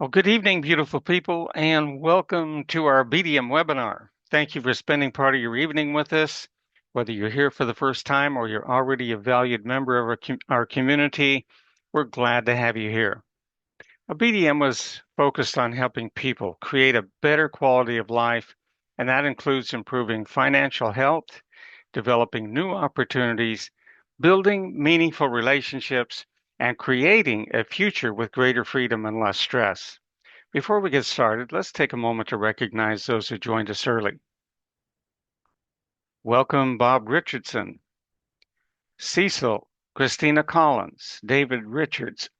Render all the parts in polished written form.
Well, good evening, beautiful people, and welcome to our BDM webinar. Thank you for spending part of your evening with us. Whether you're here for the first time or you're already a valued member of our community, we're glad to have you here. BDM was focused on helping people create a better quality of life, and that includes improving financial health, developing new opportunities, building meaningful relationships, and creating a future with greater freedom and less stress. Before we get started, let's take a moment to recognize those who joined us early. Welcome, Bob Richardson, Cecil, Christina Collins, David Richards,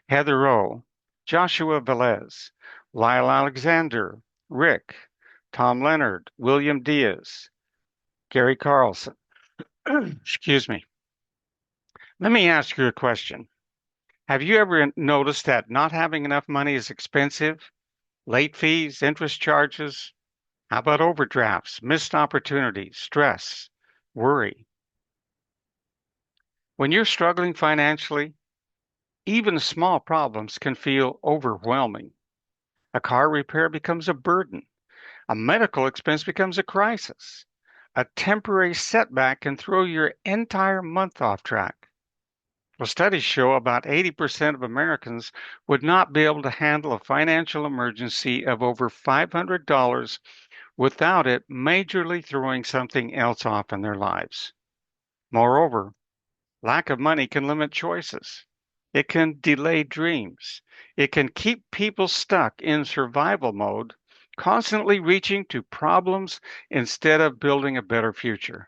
Heather O, Joshua Velez, Lyle Alexander, Rick, Tom Leonard, William Diaz, Gary Carlson. Excuse me. Let me ask you a question. Have you ever noticed that not having enough money is expensive? Late fees, interest charges, how about overdrafts, missed opportunities, stress, worry? When you're struggling financially, even small problems can feel overwhelming. A car repair becomes a burden. A medical expense becomes a crisis. A temporary setback can throw your entire month off track. Well, studies show about 80% of Americans would not be able to handle a financial emergency of over $500 without it majorly throwing something else off in their lives. Moreover, lack of money can limit choices. It can delay dreams. It can keep people stuck in survival mode, constantly reaching to problems instead of building a better future.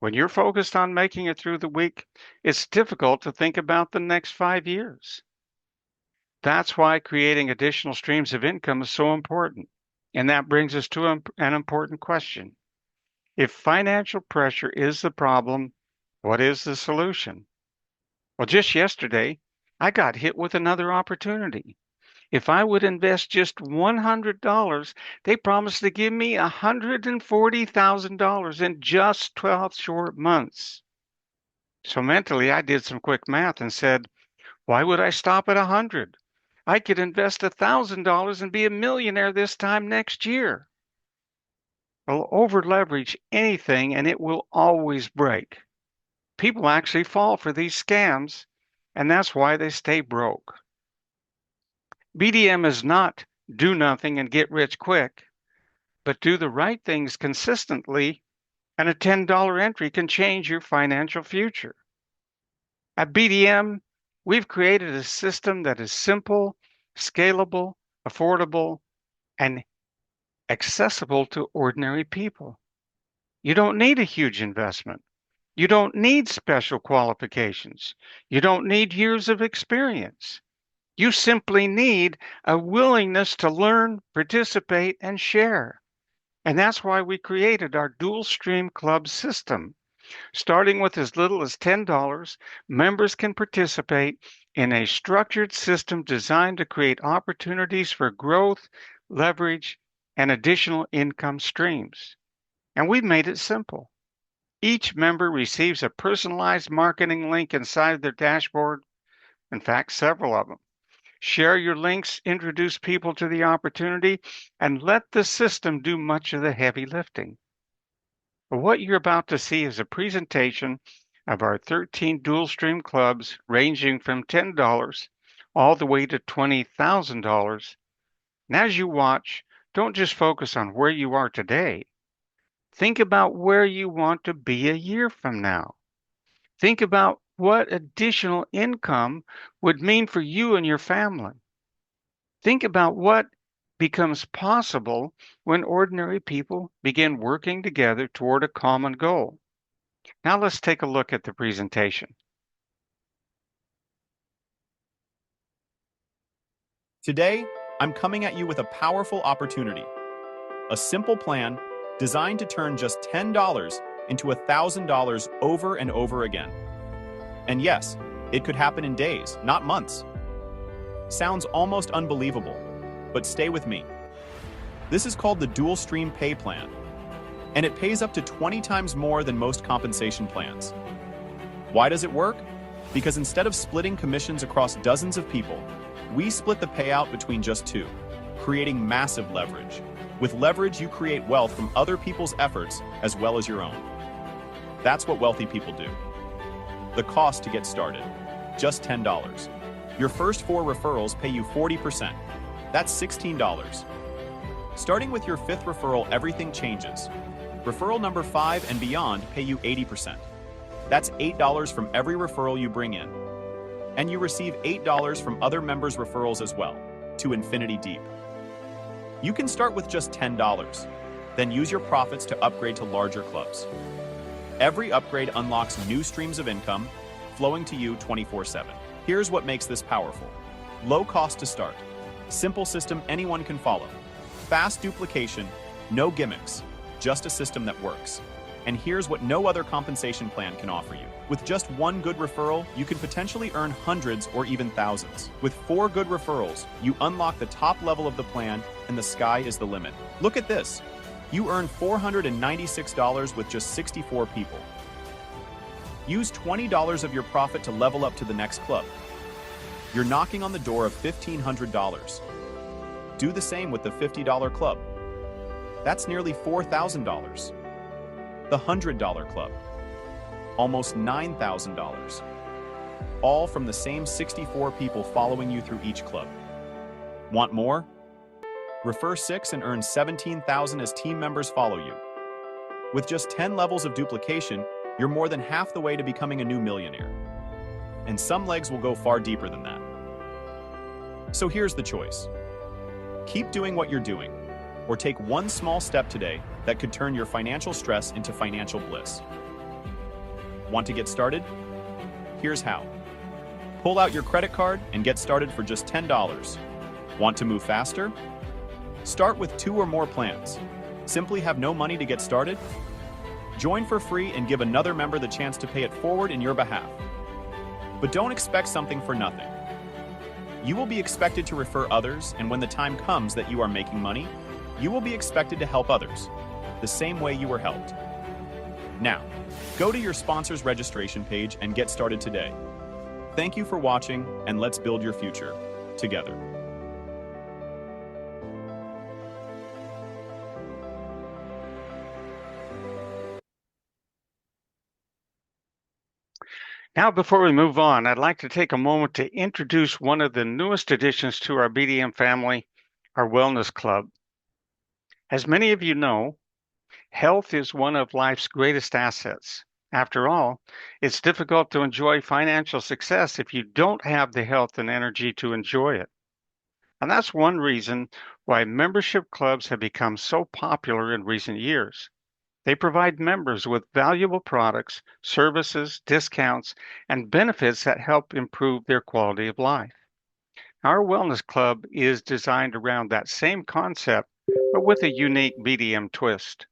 When you're focused on making it through the week, it's difficult to think about the next 5 years. That's why creating additional streams of income is so important. And that brings us to an important question. If financial pressure is the problem, what is the solution? Well, just yesterday, I got hit with another opportunity. If I would invest just $100, they promised to give me $140,000 in just 12 short months. So mentally, I did some quick math and said, why would I stop at 100? I could invest $1,000 and be a millionaire this time next year. Well, over leverage anything and it will always break. People actually fall for these scams, and that's why they stay broke. BDM is not do nothing and get rich quick, but do the right things consistently, and a $10 entry can change your financial future. At BDM, we've created a system that is simple, scalable, affordable, and accessible to ordinary people. You don't need a huge investment. You don't need special qualifications. You don't need years of experience. You simply need a willingness to learn, participate, and share. And that's why we created our dual stream club system. Starting with as little as $10, members can participate in a structured system designed to create opportunities for growth, leverage, and additional income streams. And we've made it simple. Each member receives a personalized marketing link inside their dashboard. In fact, several of them. Share your links, introduce people to the opportunity, and let the system do much of the heavy lifting. But what you're about to see is a presentation of our 13 dual stream clubs ranging from $10 all the way to $20,000. And as you watch, don't just focus on where you are today. Think about where you want to be a year from now. Think about what additional income would mean for you and your family. Think about what becomes possible when ordinary people begin working together toward a common goal. Now let's take a look at the presentation. Today, I'm coming at you with a powerful opportunity. A simple plan designed to turn just $10 into $1,000 over and over again. And yes, it could happen in days, not months. Sounds almost unbelievable, but stay with me. This is called the Dual Stream Pay Plan, and it pays up to 20 times more than most compensation plans. Why does it work? Because instead of splitting commissions across dozens of people, We split the payout between just two, creating massive leverage. With leverage, you create wealth from other people's efforts as well as your own. That's what wealthy people do. The cost to get started, just $10. Your first 4 referrals pay you 40%. That's $16. Starting with your 5th referral, everything changes. Referral number 5 and beyond pay you 80%. That's $8 from every referral you bring in. And you receive $8 from other members' referrals as well, to infinity deep. You can start with just $10, then use your profits to upgrade to larger clubs. Every upgrade unlocks new streams of income, flowing to you 24/7. Here's what makes this powerful. Low cost to start. Simple system anyone can follow. Fast duplication, no gimmicks, just a system that works. And here's what no other compensation plan can offer you. With just 1 good referral, you could potentially earn hundreds or even thousands. With 4 good referrals, you unlock the top level of the plan and the sky is the limit. Look at this. You earn $496 with just 64 people. Use $20 of your profit to level up to the next club. You're knocking on the door of $1,500. Do the same with the $50 club. That's nearly $4,000. The $100 club, almost $9,000. All from the same 64 people following you through each club. Want more? Refer 6 and earn $17,000 as team members follow you. With just 10 levels of duplication, you're more than half the way to becoming a new millionaire. And some legs will go far deeper than that. So here's the choice. Keep doing what you're doing, or take one small step today that could turn your financial stress into financial bliss. Want to get started? Here's how. Pull out your credit card and get started for just $10. Want to move faster? Start with 2 or more plans. Simply have no money to get started? Join for free and give another member the chance to pay it forward in your behalf. But don't expect something for nothing. You will be expected to refer others, and when the time comes that you are making money, you will be expected to help others, the same way you were helped. Now, go to your sponsor's registration page and get started today. Thank you for watching, and let's build your future together. Now, before we move on, I'd like to take a moment to introduce one of the newest additions to our BDM family, our Wellness Club. As many of you know, health is one of life's greatest assets. After all, it's difficult to enjoy financial success if you don't have the health and energy to enjoy it. And that's one reason why membership clubs have become so popular in recent years. They provide members with valuable products, services, discounts, and benefits that help improve their quality of life. Our Wellness Club is designed around that same concept, but with a unique BDM twist.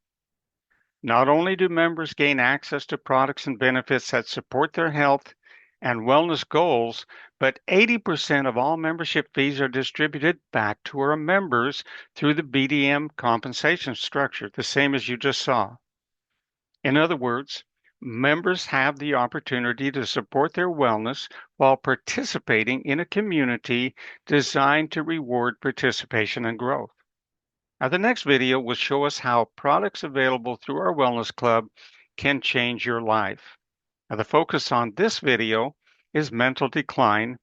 Not only do members gain access to products and benefits that support their health and wellness goals, but 80% of all membership fees are distributed back to our members through the BDM compensation structure, the same as you just saw. In other words, members have the opportunity to support their wellness while participating in a community designed to reward participation and growth. Now, the next video will show us how products available through our Wellness Club can change your life. Now, the focus on this video is mental decline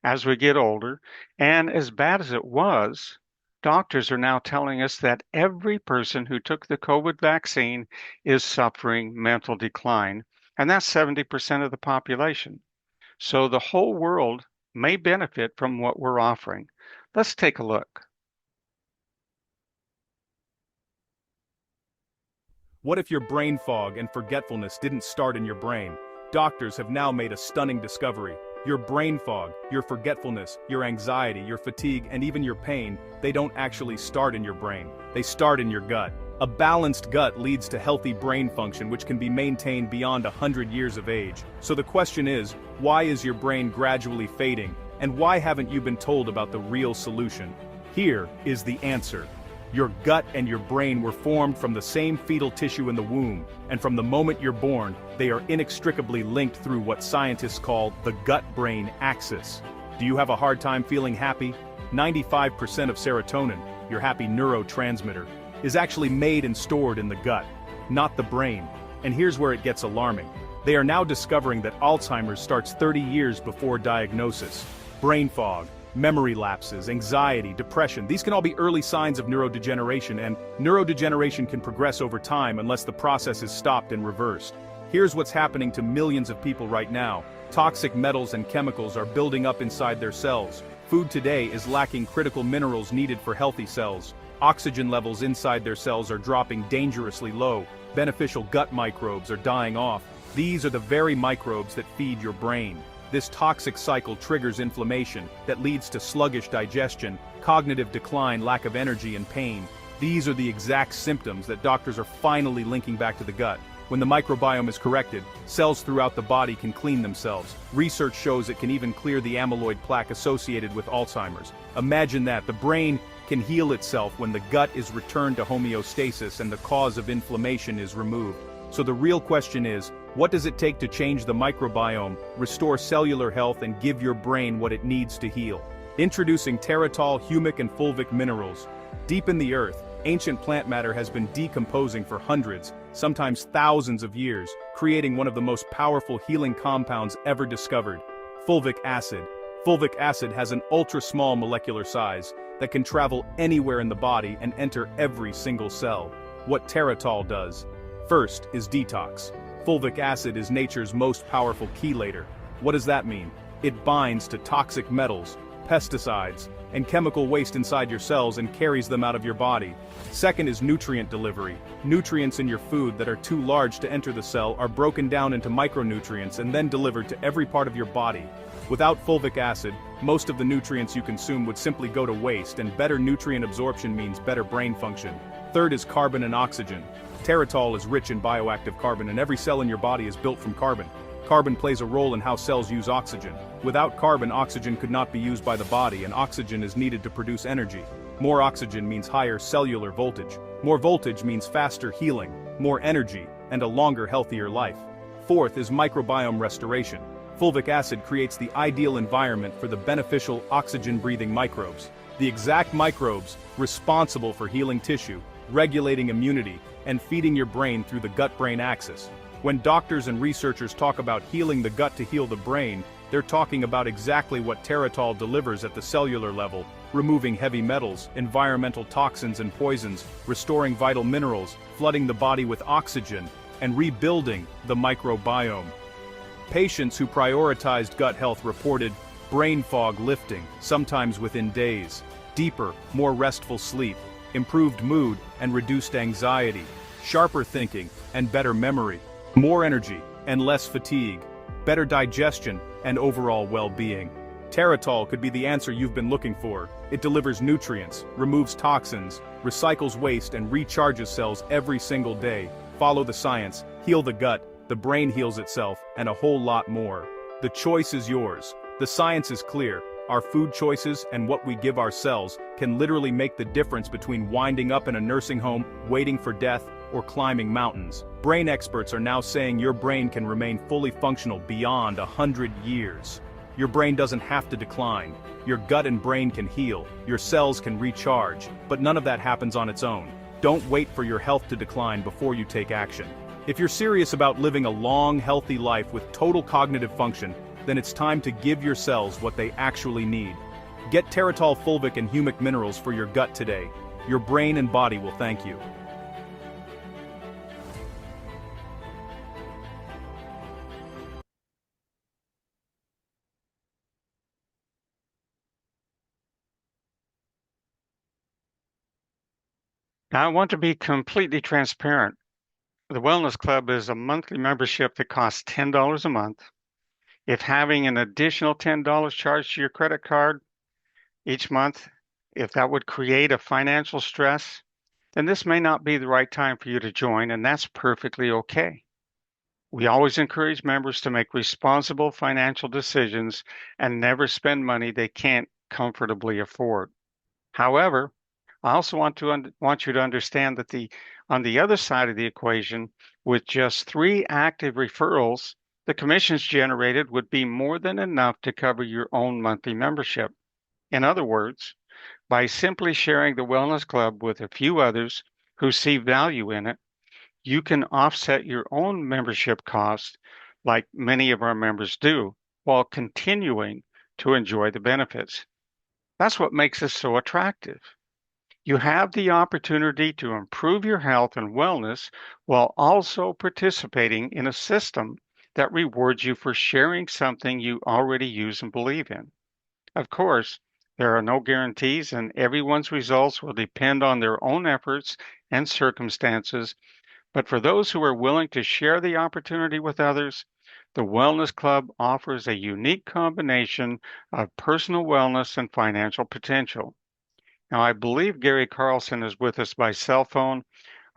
as we get older, and as bad as it was, doctors are now telling us that every person who took the COVID vaccine is suffering mental decline, and that's 70% of the population. So the whole world may benefit from what we're offering. Let's take a look. What if your brain fog and forgetfulness didn't start in your brain? Doctors have now made a stunning discovery. Your brain fog, your forgetfulness, your anxiety, your fatigue, and even your pain, they don't actually start in your brain. They start in your gut. A balanced gut leads to healthy brain function, which can be maintained beyond 100 years of age. So the question is, why is your brain gradually fading? And why haven't you been told about the real solution? Here is the answer. Your gut and your brain were formed from the same fetal tissue in the womb, and from the moment you're born, they are inextricably linked through what scientists call the gut-brain axis. Do you have a hard time feeling happy? 95% of serotonin, your happy neurotransmitter, is actually made and stored in the gut, not the brain. And here's where it gets alarming. They are now discovering that Alzheimer's starts 30 years before diagnosis. Brain fog, memory lapses, anxiety, depression, these can all be early signs of neurodegeneration, and neurodegeneration can progress over time unless the process is stopped and reversed. Here's what's happening to millions of people right now. Toxic metals and chemicals are building up inside their cells. Food today is lacking critical minerals needed for healthy cells. Oxygen levels inside their cells are dropping dangerously low. Beneficial gut microbes are dying off. These are the very microbes that feed your brain. This toxic cycle triggers inflammation that leads to sluggish digestion, cognitive decline, lack of energy, and pain. These are the exact symptoms that doctors are finally linking back to the gut. When the microbiome is corrected, cells throughout the body can clean themselves. Research shows it can even clear the amyloid plaque associated with Alzheimer's. Imagine that, the brain can heal itself when the gut is returned to homeostasis and the cause of inflammation is removed. So the real question is, what does it take to change the microbiome, restore cellular health, and give your brain what it needs to heal? Introducing Teratol humic and fulvic minerals. Deep in the earth, ancient plant matter has been decomposing for hundreds, sometimes thousands of years, creating one of the most powerful healing compounds ever discovered: fulvic acid. Fulvic acid has an ultra-small molecular size that can travel anywhere in the body and enter every single cell. What Teratol does. First is detox. Fulvic acid is nature's most powerful chelator. What does that mean? It binds to toxic metals, pesticides, and chemical waste inside your cells and carries them out of your body. Second is nutrient delivery. Nutrients in your food that are too large to enter the cell are broken down into micronutrients and then delivered to every part of your body. Without fulvic acid, most of the nutrients you consume would simply go to waste, and better nutrient absorption means better brain function. Third is carbon and oxygen. Teratol is rich in bioactive carbon, and every cell in your body is built from carbon. Carbon plays a role in how cells use oxygen. Without carbon, oxygen could not be used by the body, and oxygen is needed to produce energy. More oxygen means higher cellular voltage. More voltage means faster healing, more energy, and a longer, healthier life. Fourth is microbiome restoration. Fulvic acid creates the ideal environment for the beneficial oxygen-breathing microbes. The exact microbes responsible for healing tissue, regulating immunity, and feeding your brain through the gut-brain axis. When doctors and researchers talk about healing the gut to heal the brain, they're talking about exactly what Teratol delivers at the cellular level, removing heavy metals, environmental toxins and poisons, restoring vital minerals, flooding the body with oxygen, and rebuilding the microbiome. Patients who prioritized gut health reported brain fog lifting, sometimes within days, deeper, more restful sleep, improved mood and reduced anxiety, sharper thinking and better memory, more energy and less fatigue, better digestion and overall well-being. Teratol could be the answer you've been looking for. It delivers nutrients, removes toxins, recycles waste, and recharges cells every single day. Follow the science, heal the gut, the brain heals itself, and a whole lot more. The choice is yours. The science is clear. Our food choices and what we give our cells can literally make the difference between winding up in a nursing home, waiting for death, or climbing mountains. Brain experts are now saying your brain can remain fully functional beyond 100 years. Your brain doesn't have to decline. Your gut and brain can heal. Your cells can recharge. But none of that happens on its own. Don't wait for your health to decline before you take action. If you're serious about living a long, healthy life with total cognitive function, then it's time to give your cells what they actually need. Get Teratol fulvic and humic minerals for your gut today. Your brain and body will thank you. Now, I want to be completely transparent. The Wellness Club is a monthly membership that costs $10 a month. If having an additional $10 charged to your credit card each month, if that would create a financial stress, then this may not be the right time for you to join, and that's perfectly okay. We always encourage members to make responsible financial decisions and never spend money they can't comfortably afford. However, I also want you to understand that on the other side of the equation, with just 3 active referrals The commissions generated would be more than enough to cover your own monthly membership. In other words, by simply sharing the Wellness Club with a few others who see value in it, you can offset your own membership costs like many of our members do, while continuing to enjoy the benefits. That's what makes us so attractive. You have the opportunity to improve your health and wellness while also participating in a system that rewards you for sharing something you already use and believe in. Of course, there are no guarantees, and everyone's results will depend on their own efforts and circumstances. But for those who are willing to share the opportunity with others, the Wellness Club offers a unique combination of personal wellness and financial potential. Now, I believe Gary Carlson is with us by cell phone.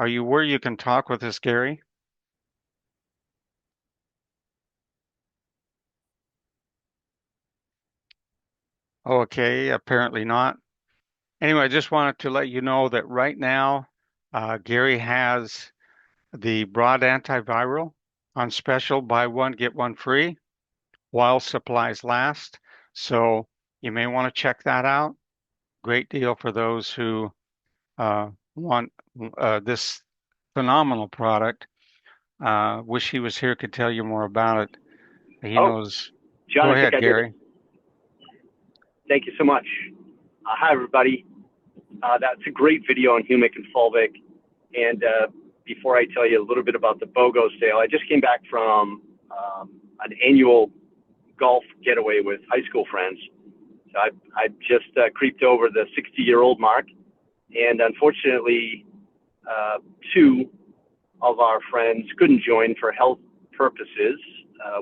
Are you where you can talk with us, Gary? Okay, apparently not. Anyway, I just wanted to let you know that right now, Gary has the broad antiviral on special, buy one, get one free while supplies last. So you may want to check that out. Great deal for those who want this phenomenal product. Wish he was here, could tell you more about it. He Oh, knows. John, Go I think ahead, I did it. Gary. Thank you so much. Hi, everybody. That's a great video on humic and fulvic. And before I tell you a little bit about the BOGO sale, I just came back from an annual golf getaway with high school friends. So I just creeped over the 60-year-old mark. And unfortunately, two of our friends couldn't join for health purposes.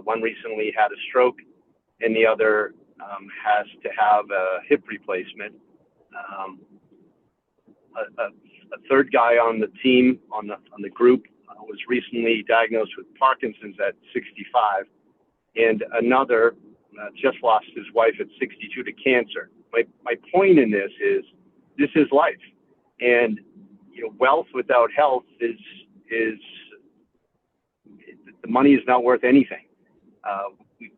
One recently had a stroke, and the other has to have a hip replacement. A third guy on the team, on the group, was recently diagnosed with Parkinson's at 65, and another just lost his wife at 62 to cancer. My point in this is life, and wealth without health is the money is not worth anything.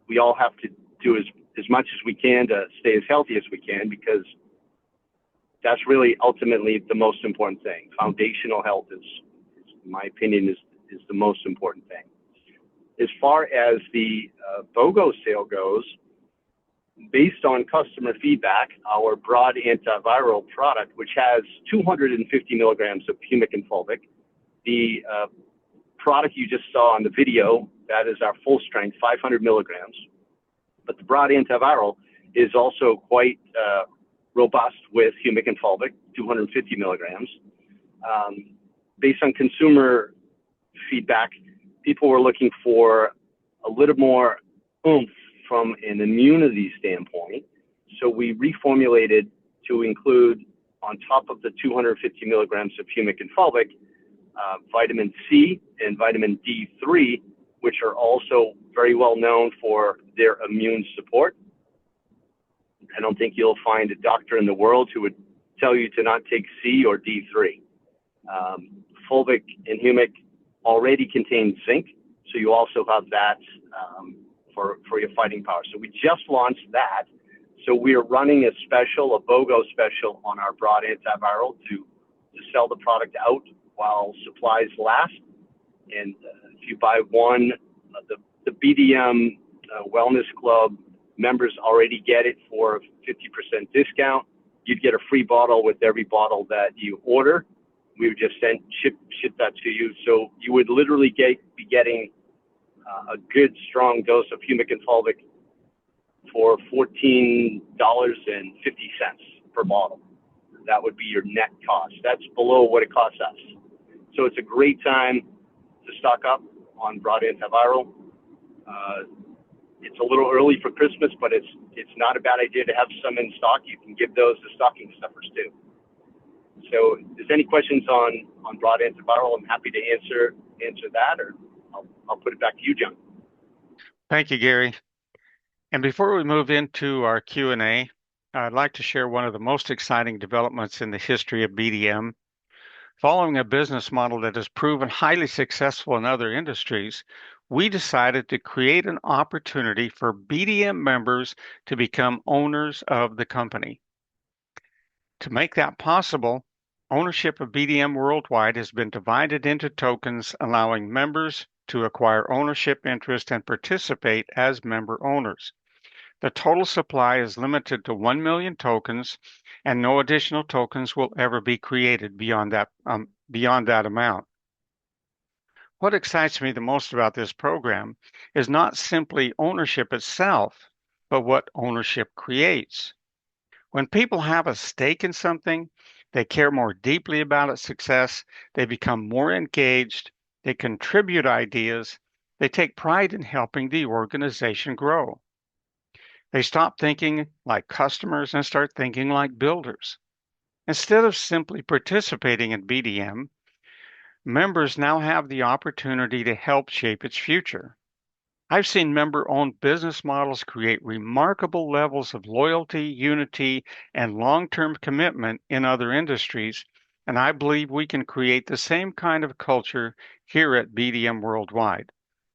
We all have to do as much as we can to stay as healthy as we can, because that's really ultimately the most important thing. Foundational health is in my opinion, is the most important thing. As far as the BOGO sale goes, based on customer feedback, our broad antiviral product, which has 250 milligrams of humic and fulvic, the product you just saw on the video, that is our full strength, 500 milligrams. But the broad antiviral is also quite robust with humic and fulvic, 250 milligrams. Based on consumer feedback, people were looking for a little more oomph from an immunity standpoint. So we reformulated to include, on top of the 250 milligrams of humic and fulvic, vitamin C and vitamin D3, which are also very well known for their immune support. I don't think you'll find a doctor in the world who would tell you to not take C or D3. Fulvic and humic already contain zinc, so you also have that for your fighting power. So we just launched that. So we are running a special, a BOGO special on our broad antiviral to sell the product out while supplies last. And if you buy one, the BDM Wellness Club members already get it for a 50% discount. You'd get a free bottle with every bottle that you order. We would just ship that to you. So you would literally be getting a good strong dose of humic and fulvic for $14.50 per bottle. That would be your net cost. That's below what it costs us. So it's a great time to stock up on broad antiviral. It's a little early for Christmas, but it's not a bad idea to have some in stock. You can give those to stocking stuffers too. So if there's any questions on broad antiviral, I'm happy to answer that, or I'll put it back to you, John. Thank you, Gary. And before we move into our Q&A, I'd like to share one of the most exciting developments in the history of BDM. Following a business model that has proven highly successful in other industries, we decided to create an opportunity for BDM members to become owners of the company. To make that possible, ownership of BDM worldwide has been divided into tokens, allowing members to acquire ownership interest and participate as member owners. The total supply is limited to 1 million tokens, and no additional tokens will ever be created beyond that amount. What excites me the most about this program is not simply ownership itself, but what ownership creates. When people have a stake in something, they care more deeply about its success, they become more engaged, they contribute ideas, they take pride in helping the organization grow. They stop thinking like customers and start thinking like builders. Instead of simply participating in BDM, members now have the opportunity to help shape its future. I've seen member-owned business models create remarkable levels of loyalty, unity, and long-term commitment in other industries, and I believe we can create the same kind of culture here at BDM Worldwide.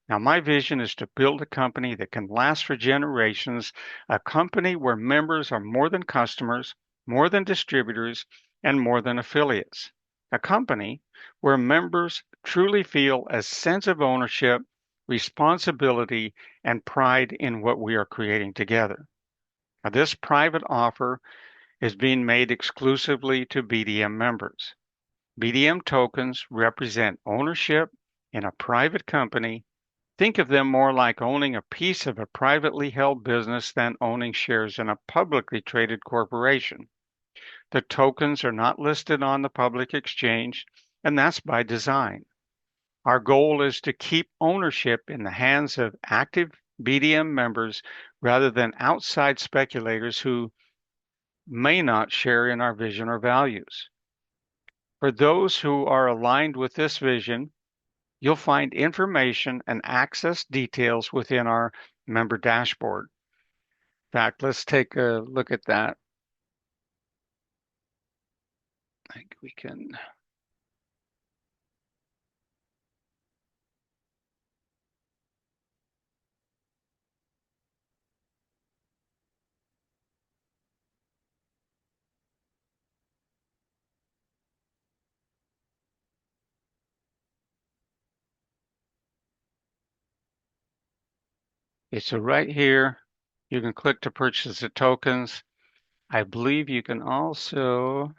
Now, my vision is to build a company that can last for generations, a company where members are more than customers, more than distributors, and more than affiliates. A company where members truly feel a sense of ownership, responsibility, and pride in what we are creating together. Now, this private offer is being made exclusively to BDM members. BDM tokens represent ownership in a private company. Think of them more like owning a piece of a privately held business than owning shares in a publicly traded corporation. The tokens are not listed on the public exchange, and that's by design. Our goal is to keep ownership in the hands of active BDM members rather than outside speculators who may not share in our vision or values. For those who are aligned with this vision, you'll find information and access details within our member dashboard. In fact, let's take a look at that. I think we can. Okay, so right here, you can click to purchase the tokens. I believe you can also,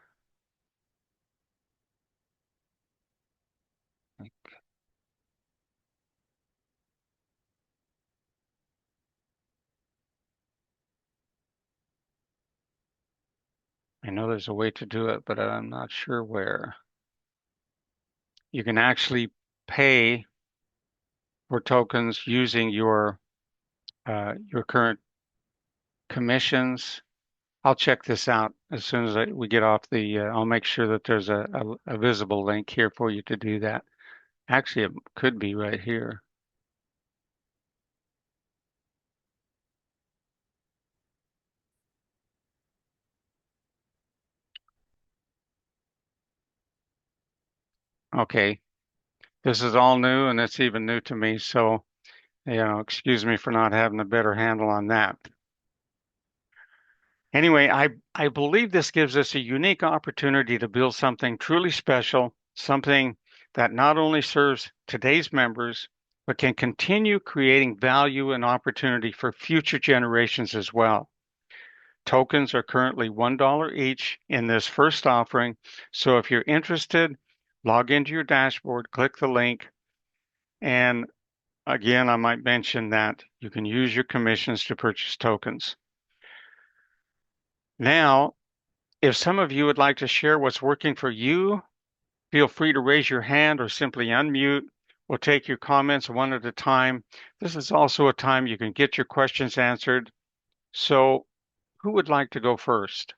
I know there's a way to do it, but I'm not sure where. You can actually pay for tokens using your current commissions. I'll check this out as soon as we get off the. I'll make sure that there's a visible link here for you to do that. Actually, it could be right here. Okay, this is all new and it's even new to me, so excuse me for not having a better handle on that. Anyway, I believe this gives us a unique opportunity to build something truly special, something that not only serves today's members, but can continue creating value and opportunity for future generations as well. Tokens are currently $1 each in this first offering, so if you're interested, log into your dashboard, click the link, and again, I might mention that you can use your commissions to purchase tokens. Now, if some of you would like to share what's working for you, feel free to raise your hand or simply unmute. We'll take your comments one at a time. This is also a time you can get your questions answered. So, who would like to go first?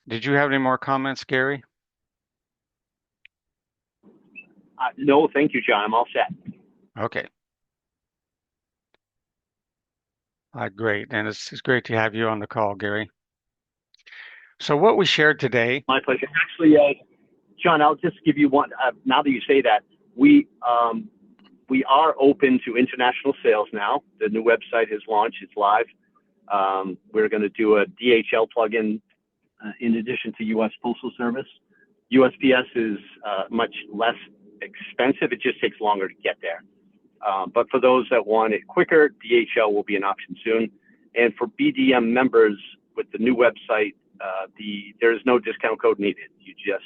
Did you have any more comments, Gary? No, thank you, John. I'm all set. Okay. Great. And it's great to have you on the call, Gary. So what we shared today. My pleasure. Actually, John, I'll just give you one. Now that you say that, we are open to international sales now. The new website has launched; it's live. We're going to do a DHL plugin in addition to U.S. Postal Service. USPS is much less expensive. It just takes longer to get there. But for those that want it quicker, DHL will be an option soon. And for BDM members with the new website, there is no discount code needed. You just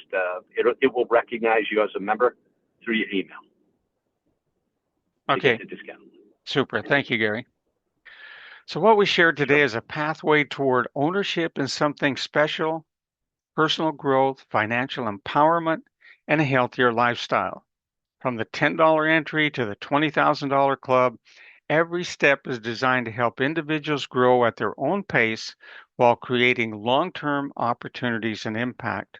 it will recognize you as a member through your email to Okay, get the discount. super. Thank you, Gary. So what we shared today is a pathway toward ownership in something special, personal growth, financial empowerment, and a healthier lifestyle. From the $10 entry to the $20,000 club, every step is designed to help individuals grow at their own pace while creating long-term opportunities and impact.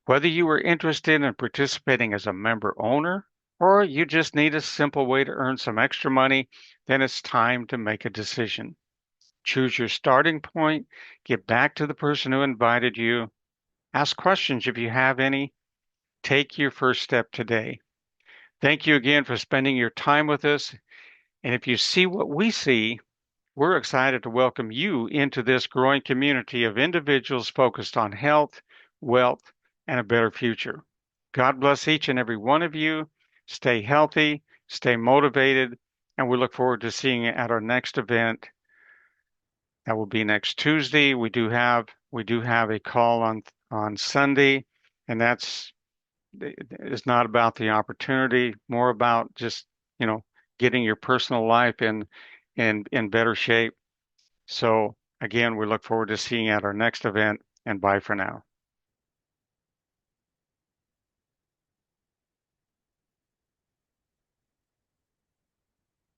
Whether you are interested in participating as a member owner or you just need a simple way to earn some extra money, then it's time to make a decision. Choose your starting point, get back to the person who invited you, ask questions if you have any, take your first step today. Thank you again for spending your time with us. And if you see what we see, we're excited to welcome you into this growing community of individuals focused on health, wealth, and a better future. God bless each and every one of you. Stay healthy, stay motivated, and we look forward to seeing you at our next event. That will be next Tuesday. We do have a call on Sunday, and it's not about the opportunity, more about just, getting your personal life in better shape. So again, we look forward to seeing you at our next event, and bye for now.